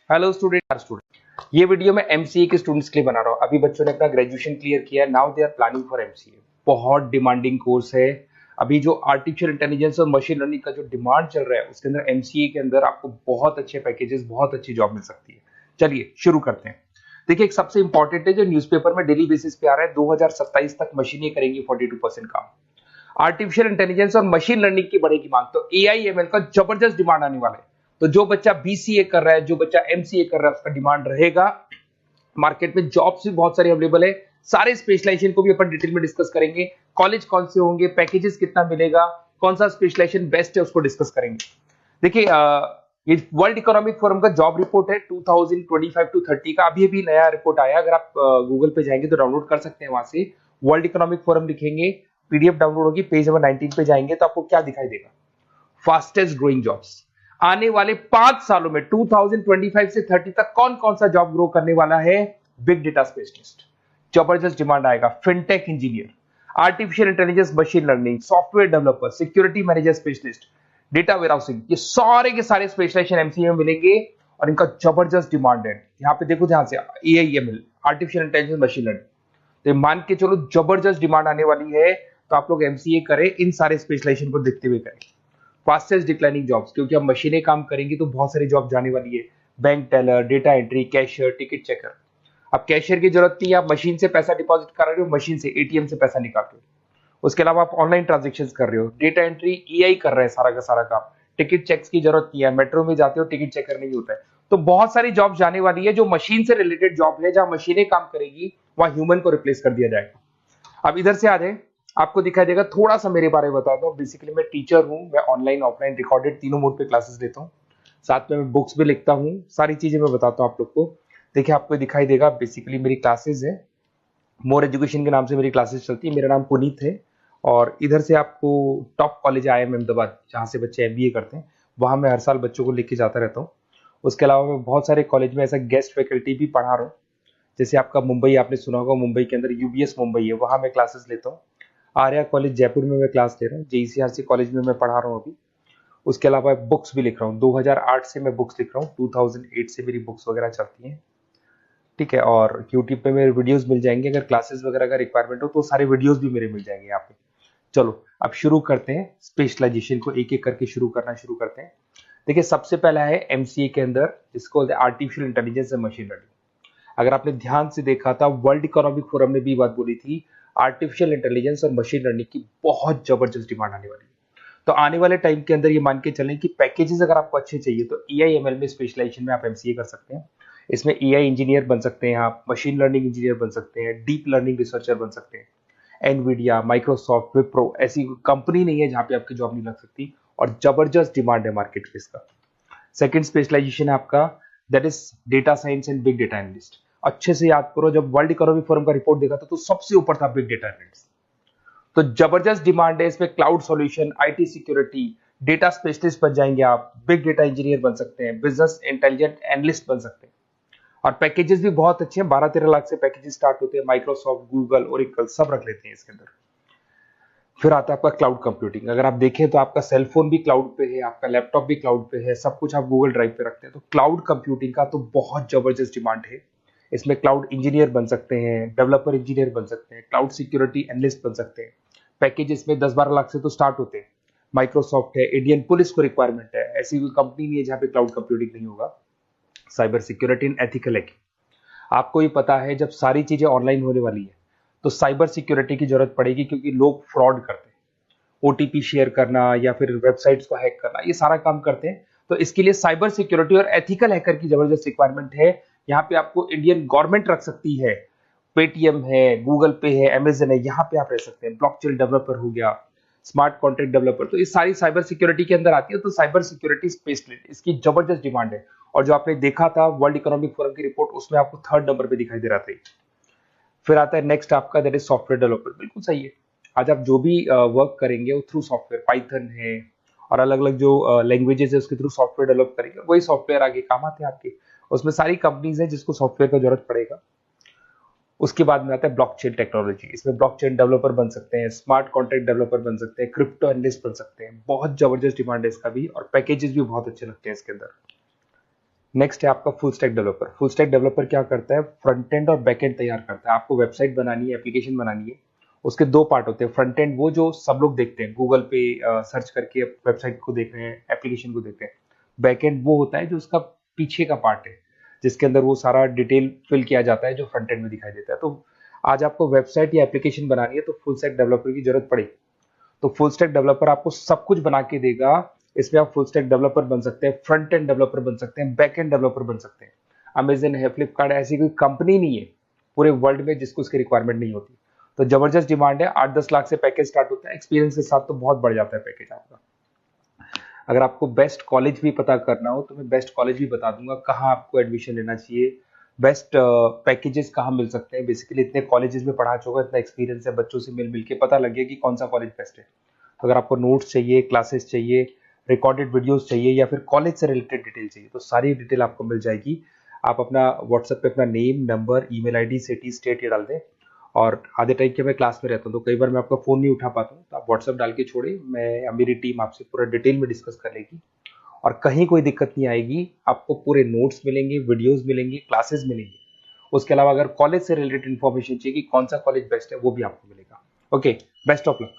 Hello student, ये video मैं MCA के स्टूडेंट्स के लिए बना रहा हूँ। अभी बच्चों ने अपना ग्रेजुएशन क्लियर किया है, now they are planning for MCA. बहुत डिमांडिंग कोर्स है। अभी जो आर्टिफिशियल इंटेलिजेंस और मशीन लर्निंग का जो डिमांड चल रहा है उसके अंदर एमसीए के अंदर आपको बहुत अच्छे पैकेजेस, बहुत अच्छी जॉब मिल सकती है। चलिए शुरू करते हैं। देखिए, एक सबसे इंपॉर्टेंट है जो न्यूज़पेपर में डेली बेसिस पे आ रहा है, 2027 तक मशीनें करेंगी 42% काम। आर्टिफिशियल इंटेलिजेंस और मशीन लर्निंग की बढ़ेगी मांग, तो एआई एमएल का जबरदस्त डिमांड आने वाला है। तो जो बच्चा बीसीए कर रहा है, जो बच्चा एमसीए कर रहा है, उसका डिमांड रहेगा। मार्केट में जॉब्स भी बहुत सारी अवेलेबल है। सारे स्पेशलाइजेशन को भी अपन डिटेल में डिस्कस करेंगे। कॉलेज कौन से होंगे, पैकेजेस कितना मिलेगा, कौन सा स्पेशलाइजेशन बेस्ट है, उसको डिस्कस करेंगे। देखिए, ये वर्ल्ड इकोनॉमिक फोरम का जॉब रिपोर्ट है 2025 टू 30 का। अभी अभी नया रिपोर्ट आया, अगर आप गूगल पे जाएंगे तो डाउनलोड कर सकते हैं। वहां से वर्ल्ड इकोनॉमिक फोरम लिखेंगे, पीडीएफ डाउनलोड होगी, पेज नंबर 19 पे जाएंगे तो आपको क्या दिखाई देगा? Fastest growing jobs. आने वाले 5 सालों में 2025 से 30 तक कौन कौन सा जॉब ग्रो करने वाला है? बिग डेटा स्पेशलिस्ट, जबरदस्त डिमांड आएगा। Fintech engineer, artificial intelligence, machine learning, software developer, security manager specialist, data warehousing, ये सारे के सारे स्पेशलाइजेशन एमसीए में मिलेंगे और इनका जबरदस्त डिमांड है। यहाँ पे देखो ध्यान से, AIML, artificial intelligence, machine learning, तो मान के चलो जबरदस्त डिमांड आने वाली है। तो आप लोग एमसीए करें, इन सारे स्पेशलाइजेशन को देखते हुए करें। फास्टेस्ट डिक्लाइनिंग जॉब्स, क्योंकि अब मशीनें काम करेंगी तो बहुत सारी जॉब जाने वाली है। Bank teller, data entry, cashier, ticket checker. अब कैशियर की जरूरत नहीं है, आप मशीन से पैसा डिपॉजिट कर रहे हो, मशीन से एटीएम से पैसा निकाल रहे हो। उसके अलावा आप ऑनलाइन ट्रांजेक्शन कर रहे हो, डेटा एंट्री एआई कर रहा है सारा का सारा काम। टिकट चेक्स की जरूरत नहीं है, मेट्रो में जाते हो टिकट चेकर नहीं होता है। तो बहुत सारी जॉब जाने वाली है जो मशीन से रिलेटेड जॉब है, जहां मशीनें काम करेगी वहां ह्यूमन को रिप्लेस कर दिया जाएगा। अब इधर से आ जाए, आपको दिखाई देगा। थोड़ा सा मेरे बारे में बताता हूँ। बेसिकली मैं टीचर हूँ, मैं ऑनलाइन ऑफलाइन रिकॉर्डेड तीनों मोड पे क्लासेस लेता हूँ। साथ में मैं बुक्स भी लिखता हूँ, सारी चीजें मैं बताता हूँ आप लोग को। देखिए, आपको दिखाई देगा, बेसिकली मेरी क्लासेस है, मोर एजुकेशन के नाम से मेरी क्लासेस चलती है। मेरा नाम पुनीत है। और इधर से आपको टॉप कॉलेज IIM अहमदाबाद, जहाँ से बच्चे एमबीए करते हैं, वहाँ मैं हर साल बच्चों को लेके जाता रहता हूँ। उसके अलावा मैं बहुत सारे कॉलेज में ऐसा गेस्ट फैकल्टी भी पढ़ा रहा हूँ। जैसे आपका मुंबई, आपने सुना होगा, मुंबई के अंदर यूबीएस मुंबई है, वहाँ मैं क्लासेस लेता हूँ। आर्या कॉलेज जयपुर में मैं क्लास ले रहा हूँ। जेईसीआरसी कॉलेज में मैं पढ़ा रहा हूँ अभी। उसके अलावा बुक्स भी लिख रहा हूँ, 2008 से मैं बुक्स लिख रहा हूँ, 2008 से मेरी बुक्स वगैरह चलती हैं। ठीक है, और यूट्यूब पे मेरे वीडियोस मिल जाएंगे। अगर क्लासेस वगैरह का रिक्वायरमेंट हो तो सारे वीडियोस भी मेरे मिल जाएंगे यहाँ पे। चलो अब शुरू करते हैं, स्पेशलाइजेशन को एक एक करके शुरू करते हैं। देखिए, सबसे पहला है एमसीए के अंदर, जिसको artificial intelligence and machine learning. अगर आपने ध्यान से देखा था, वर्ल्ड इकोनॉमिक फोरम ने भी बात बोली थी, आर्टिफिशियल इंटेलिजेंस और मशीन लर्निंग की बहुत जबरदस्त डिमांड आने वाली है। तो आने वाले टाइम के अंदर ये मान के चलें कि पैकेजेस अगर आपको अच्छे चाहिए तो एआईएमएल में स्पेशलाइजेशन में आप एमसीए कर सकते हैं। इसमें एआई इंजीनियर बन सकते हैं, आप मशीन लर्निंग इंजीनियर बन सकते हैं, डीप लर्निंग रिसर्चर बन सकते हैं। एनवीडिया, माइक्रोसॉफ्ट, विप्रो, ऐसी कंपनी नहीं है जहां पे आपकी जॉब नहीं लग सकती, और जबरदस्त डिमांड है मार्केट में इसका। सेकंड स्पेशलाइजेशन है आपका, that is data science and big data analyst. अच्छे से याद करो, जब वर्ल्ड इकोनॉमिक फोरम का रिपोर्ट देखा था तो सबसे ऊपर था बिग डेटा एनालिस्ट। तो जबरदस्त डिमांड है इसमें। Cloud solution, IT security, data specialist बन जाएंगे आप, बिग डेटा इंजीनियर बन सकते हैं, बिजनेस इंटेलिजेंट एनालिस्ट बन सकते हैं। और पैकेजेस भी बहुत अच्छे हैं, 12-13 लाख से पैकेजेस स्टार्ट होते हैं। माइक्रोसॉफ्ट, गूगल, ओरेकल सब रख लेते हैं इसके अंदर। फिर आता है आपका क्लाउड कंप्यूटिंग। अगर आप देखें तो आपका सेल फोन भी क्लाउड पे है, आपका लैपटॉप भी क्लाउड पे है, सब कुछ आप गूगल ड्राइव पे रखते हैं। तो क्लाउड कंप्यूटिंग का तो बहुत जबरदस्त डिमांड है। इसमें क्लाउड इंजीनियर बन सकते हैं, डेवलपर इंजीनियर बन सकते हैं, क्लाउड सिक्योरिटी एनालिस्ट बन सकते हैं। पैकेज इसमें 10-12 लाख से तो स्टार्ट होते हैं। माइक्रोसॉफ्ट है, इंडियन पुलिस को रिक्वायरमेंट है, ऐसी कोई कंपनी नहीं है जहां पे क्लाउड कंप्यूटिंग नहीं होगा। Cyber security and ethical hacking, आपको ही पता है जब सारी चीजें ऑनलाइन होने वाली है तो साइबर सिक्योरिटी की जरूरत पड़ेगी, क्योंकि लोग फ्रॉड करते हैं। ओटीपी शेयर करना या फिर वेबसाइट्स को हैक करना, ये सारा काम करते हैं। तो इसके लिए साइबर सिक्योरिटी और एथिकल हैकर की जबरदस्त रिक्वायरमेंट है। यहाँ पे आपको इंडियन गवर्नमेंट रख सकती है, पेटीएम है, गूगल पे है, अमेजन है, यहाँ पे आप रह सकते हैं। ब्लॉकचेन डेवलपर हो गया, स्मार्ट कॉन्ट्रैक्ट डेवलपर, तो ये सारी साइबर सिक्योरिटी के अंदर आती है। तो साइबर सिक्योरिटी स्पेशलिस्ट, इसकी जबरदस्त डिमांड है। और जो आपने देखा था वर्ल्ड इकोनॉमिक फोरम की रिपोर्ट, उसमें आपको 3rd नंबर पे दिखाई दे रहा था। फिर आता है नेक्स्ट आपका, दैट इज सॉफ्टवेयर डेवलपर। बिल्कुल सही है। आज आप जो भी वर्क करेंगे वो थ्रू सॉफ्टवेयर, पाइथन है और अलग अलग जो लैंग्वेजेस है उसके थ्रू सॉफ्टवेयर डेवलप करेंगे, वही सॉफ्टवेयर आगे काम आते हैं आपके। उसमें सारी कंपनीज है जिसको सॉफ्टवेयर का जरूरत पड़ेगा। उसके बाद में आता है ब्लॉकचेन टेक्नोलॉजी। इसमें ब्लॉकचेन डेवलपर बन सकते हैं, स्मार्ट कॉन्ट्रैक्ट डेवलपर बन सकते हैं, क्रिप्टो एनालिस्ट बन सकते हैं। बहुत जबरदस्त डिमांड है इसका भी, और पैकेजेस भी बहुत अच्छे लगते हैं इसके अंदर। नेक्स्ट है आपका full stack developer. Full stack developer क्या करता है, फ्रंट एंड और बैक एंड तैयार करता है। आपको वेबसाइट बनानी है, एप्लीकेशन बनानी है, उसके दो पार्ट होते हैं। फ्रंट एंड वो जो सब लोग देखते हैं, गूगल पे सर्च करके वेबसाइट को देख रहे हैं, एप्लीकेशन को देख रहे हैं। बैक एंड वो होता है जो उसका पीछे का पार्ट है, जिसके अंदर वो सारा डिटेल फिल किया जाता है जो फ्रंट एंड में दिखाई देता है। तो आज आपको वेबसाइट या एप्लीकेशन बनानी है तो फुल स्टैक डेवलपर की जरूरत पड़ेगी। तो फुल स्टैक डेवलपर आपको सब कुछ बना के देगा। इसमें आप फुल स्टैक डेवलपर बन सकते हैं, फ्रंट एंड डेवलपर बन सकते हैं, बैक एंड डेवलपर बन सकते हैं। अमेजन है, फ्लिपकार्ट, ऐसी कोई कंपनी नहीं है पूरे वर्ल्ड में जिसको उसकी रिक्वायरमेंट नहीं होती। तो जबरदस्त डिमांड है, 8-10 लाख से पैकेज स्टार्ट होता है, एक्सपीरियंस के साथ तो बहुत बढ़ जाता है पैकेज आपका। अगर आपको बेस्ट कॉलेज भी पता करना हो तो मैं बेस्ट कॉलेज भी बता दूंगा, कहाँ आपको एडमिशन लेना चाहिए, बेस्ट पैकेजेस कहाँ मिल सकते हैं। बेसिकली इतने कॉलेजेस में पढ़ा चुका, इतना एक्सपीरियंस है, बच्चों से मिल मिल के पता लग गया कि कौन सा कॉलेज बेस्ट है। अगर आपको नोट्स चाहिए, क्लासेस चाहिए, रिकॉर्डेड वीडियोस चाहिए, या फिर कॉलेज से रिलेटेड डिटेल चाहिए, तो सारी डिटेल आपको मिल जाएगी। आप अपना व्हाट्सएप पे अपना name, number, email ID, city, state ये डाल दें। और आधे टाइम के मैं क्लास में रहता हूँ तो कई बार मैं आपका फ़ोन नहीं उठा पाता हूँ, तो आप व्हाट्सएप डाल के छोड़े, मैं या मेरी टीम आपसे पूरा डिटेल में डिस्कस कर लेगी। और कहीं कोई दिक्कत नहीं आएगी, आपको पूरे नोट्स मिलेंगे, वीडियोस मिलेंगे, क्लासेस मिलेंगे। उसके अलावा अगर कॉलेज से रिलेटेड इन्फॉर्मेशन चाहिए कि कौन सा कॉलेज बेस्ट है, वो भी आपको मिलेगा। Okay, best of luck.